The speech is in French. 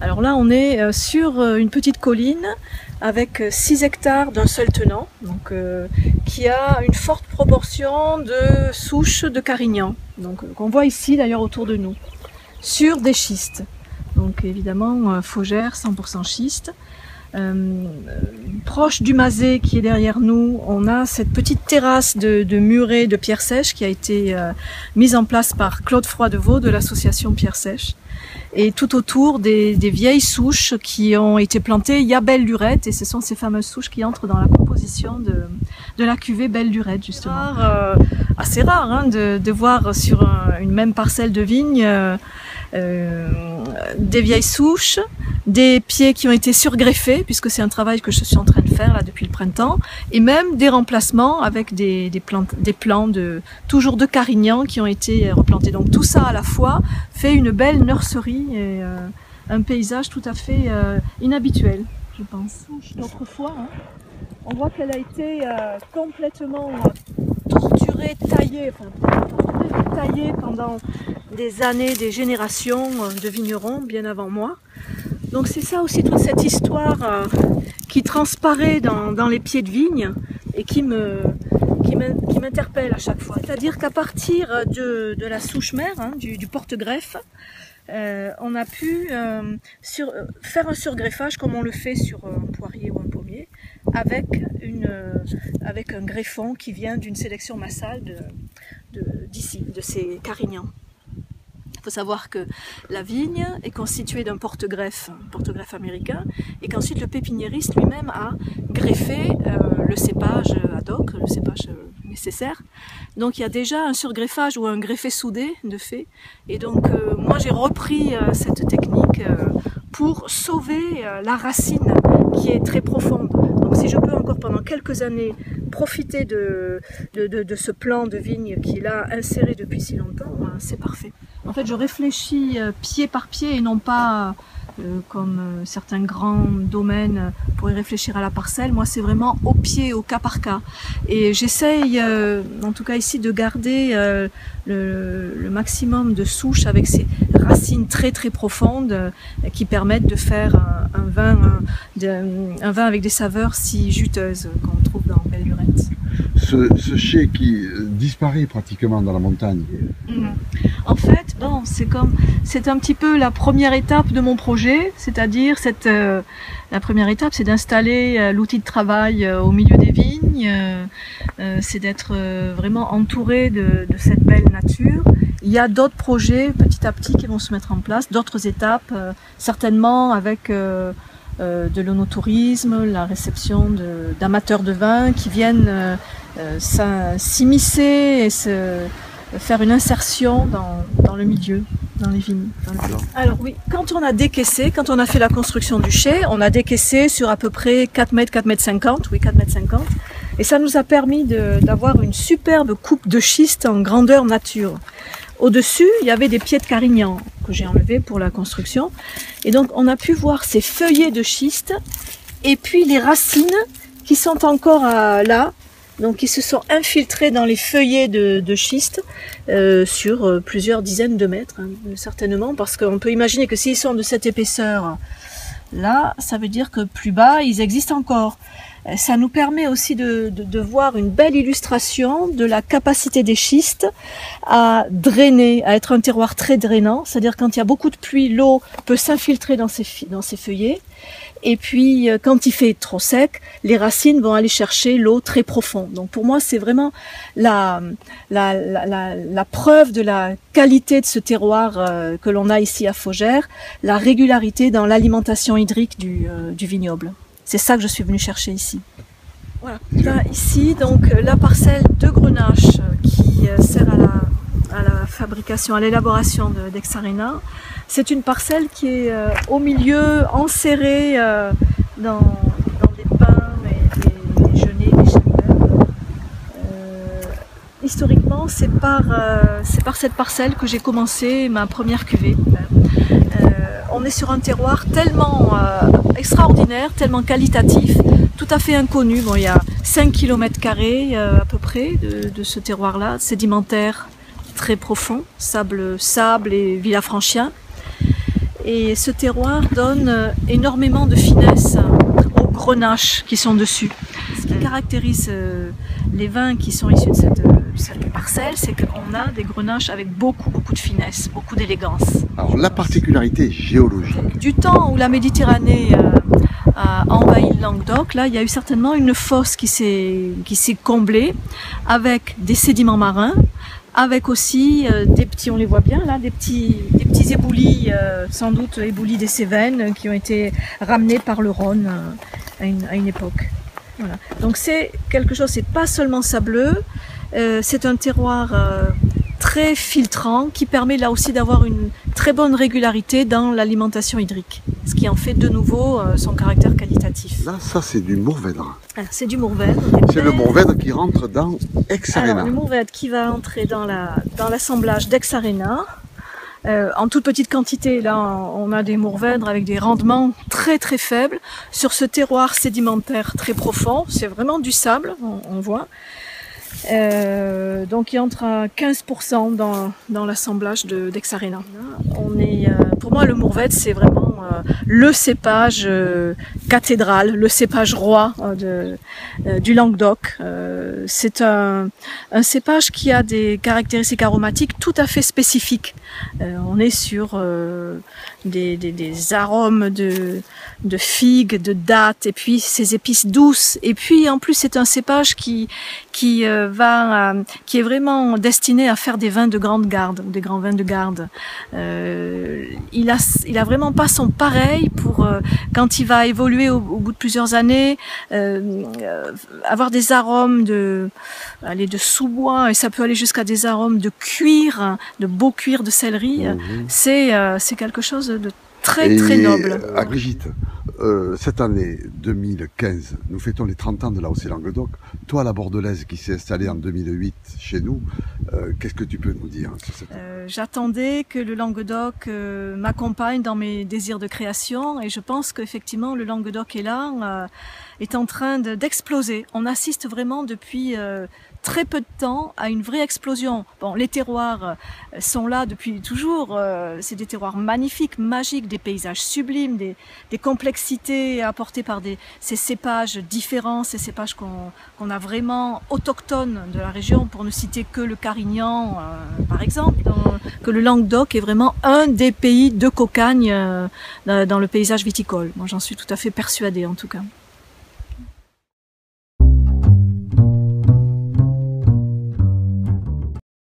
Alors là, on est sur une petite colline avec 6 hectares d'un seul tenant, donc, qui a une forte proportion de souches de carignan, qu'on voit ici d'ailleurs autour de nous, sur des schistes. Donc évidemment, Faugères, 100% schiste. Proche du Mazet qui est derrière nous, on a cette petite terrasse de murets de pierre sèche qui a été mise en place par Claude Froidevaux de l'association Pierre Sèche. Et tout autour des vieilles souches qui ont été plantées, il y a Belle Lurette, et ce sont ces fameuses souches qui entrent dans la composition de la cuvée Belle Lurette justement. Assez rare hein, de voir sur une même parcelle de vigne des vieilles souches, des pieds qui ont été surgreffés, puisque c'est un travail que je suis en train de faire là depuis le printemps, et même des remplacements avec des plants toujours de carignan qui ont été replantés. Donc tout ça à la fois fait une belle nurserie et un paysage tout à fait inhabituel, je pense. D'autrefois, hein, on voit qu'elle a été complètement torturée, taillée pendant des années, des générations de vignerons bien avant moi. Donc c'est ça aussi, toute cette histoire qui transparaît dans les pieds de vigne et qui m'interpelle à chaque fois. C'est-à-dire qu'à partir de la souche mère, hein, du porte-greffe, on a pu faire un surgreffage comme on le fait sur un poirier ou un pommier, avec un greffon qui vient d'une sélection massale d'ici, de ces carignans. Il faut savoir que la vigne est constituée d'un porte-greffe américain, et qu'ensuite le pépiniériste lui-même a greffé le cépage ad hoc, le cépage nécessaire. Donc il y a déjà un surgreffage ou un greffé soudé de fait. Et donc moi j'ai repris cette technique pour sauver la racine qui est très profonde. Donc si je peux encore pendant quelques années profiter de ce plan de vigne qui est là inséré depuis si longtemps, c'est parfait. En fait, je réfléchis pied par pied et non pas comme certains grands domaines pour y réfléchir à la parcelle. Moi, c'est vraiment au pied, au cas par cas. Et j'essaye, en tout cas ici, de garder le maximum de souches avec ces racines très très profondes qui permettent de faire un vin avec des saveurs si juteuses qu'on trouve dans Belle Lurette. Ce chai qui disparaît pratiquement dans la montagne. En fait, bon, c'est un petit peu la première étape de mon projet, c'est-à-dire la première étape, c'est d'installer l'outil de travail au milieu des vignes, c'est d'être vraiment entouré de cette belle nature. Il y a d'autres projets petit à petit qui vont se mettre en place, d'autres étapes, certainement avec de l'onotourisme, la réception d'amateurs de vin qui viennent s'immiscer et faire une insertion dans le milieu, dans les vignes. Alors oui, quand on a décaissé, quand on a fait la construction du chai, on a décaissé sur à peu près 4 mètres, 4 mètres 50, oui 4 mètres 50, et ça nous a permis d'avoir une superbe coupe de schiste en grandeur nature. Au-dessus, il y avait des pieds de carignan que j'ai enlevés pour la construction, et donc on a pu voir ces feuillets de schiste, et puis les racines qui sont encore là, donc ils se sont infiltrés dans les feuillets de schiste sur plusieurs dizaines de mètres, hein, certainement, parce qu'on peut imaginer que s'ils sont de cette épaisseur là, ça veut dire que plus bas, ils existent encore. Ça nous permet aussi de voir une belle illustration de la capacité des schistes à drainer, à être un terroir très drainant, c'est-à-dire quand il y a beaucoup de pluie, l'eau peut s'infiltrer dans ces feuillets. Et puis, quand il fait trop sec, les racines vont aller chercher l'eau très profonde. Donc, pour moi, c'est vraiment la preuve de la qualité de ce terroir que l'on a ici à Faugères, la régularité dans l'alimentation hydrique du vignoble. C'est ça que je suis venue chercher ici. Voilà. Là, ici, donc, la parcelle de Grenache qui sert à la fabrication, à l'élaboration d'Hexarena. C'est une parcelle qui est au milieu, enserrée dans des pins, des genêts, des chênes. Historiquement, c'est par cette parcelle que j'ai commencé ma première cuvée. On est sur un terroir tellement extraordinaire, tellement qualitatif, tout à fait inconnu. Bon, il y a 5 km² à peu près de ce terroir-là, sédimentaire très profond, sable et villafranchien. Et ce terroir donne énormément de finesse aux grenaches qui sont dessus. Ce qui caractérise les vins qui sont issus de cette parcelle, c'est qu'on a des grenaches avec beaucoup de finesse, beaucoup d'élégance. Alors la particularité géologique. Du temps où la Méditerranée a envahi le Languedoc, là il y a eu certainement une fosse qui s'est comblée avec des sédiments marins, avec aussi des petits, on les voit bien là, des petits éboulis, sans doute éboulis des Cévennes, qui ont été ramenés par le Rhône à une époque. Voilà. Donc c'est quelque chose, c'est pas seulement sableux, c'est un terroir très filtrant qui permet là aussi d'avoir une très bonne régularité dans l'alimentation hydrique, ce qui en fait de nouveau son caractère qualitatif. Là, ça c'est du Mourvèdre. C'est du Mourvèdre. C'est le Mourvèdre qui rentre dans Aix-Arena. Alors, le Mourvèdre qui va entrer dans l'assemblage d'Aix-Arena. En toute petite quantité, là on a des Mourvèdres avec des rendements très faibles sur ce terroir sédimentaire très profond. C'est vraiment du sable, on voit. Donc il entre à 15% dans l'assemblage d'Aix-Arena. Pour moi le Mourvèdre c'est vraiment le cépage cathédrale, le cépage roi du Languedoc. C'est un cépage qui a des caractéristiques aromatiques tout à fait spécifiques. On est sur des arômes de figues, de dattes, et puis ces épices douces. Et puis en plus c'est un cépage qui est vraiment destiné à faire des vins de grande garde, des grands vins de garde. Il a vraiment pas son pareil pour quand il va évoluer au bout de plusieurs années, avoir des arômes de sous-bois, et ça peut aller jusqu'à des arômes de cuir, de beau cuir de céleri. C'est quelque chose de très noble. À Brigitte, cette année 2015, nous fêtons les 30 ans de l'AOC Languedoc. Toi, la Bordelaise qui s'est installée en 2008 chez nous, qu'est-ce que tu peux nous dire sur cette année? J'attendais que le Languedoc m'accompagne dans mes désirs de création, et je pense qu'effectivement le Languedoc est là, est en train d'exploser. On assiste vraiment depuis très peu de temps à une vraie explosion. Bon, les terroirs sont là depuis toujours, c'est des terroirs magnifiques, magiques, des paysages sublimes, des complexités apportées par ces cépages différents, ces cépages qu'on a vraiment autochtones de la région, pour ne citer que le Carignan par exemple, que le Languedoc est vraiment un des pays de cocagne dans le paysage viticole. Moi j'en suis tout à fait persuadée en tout cas.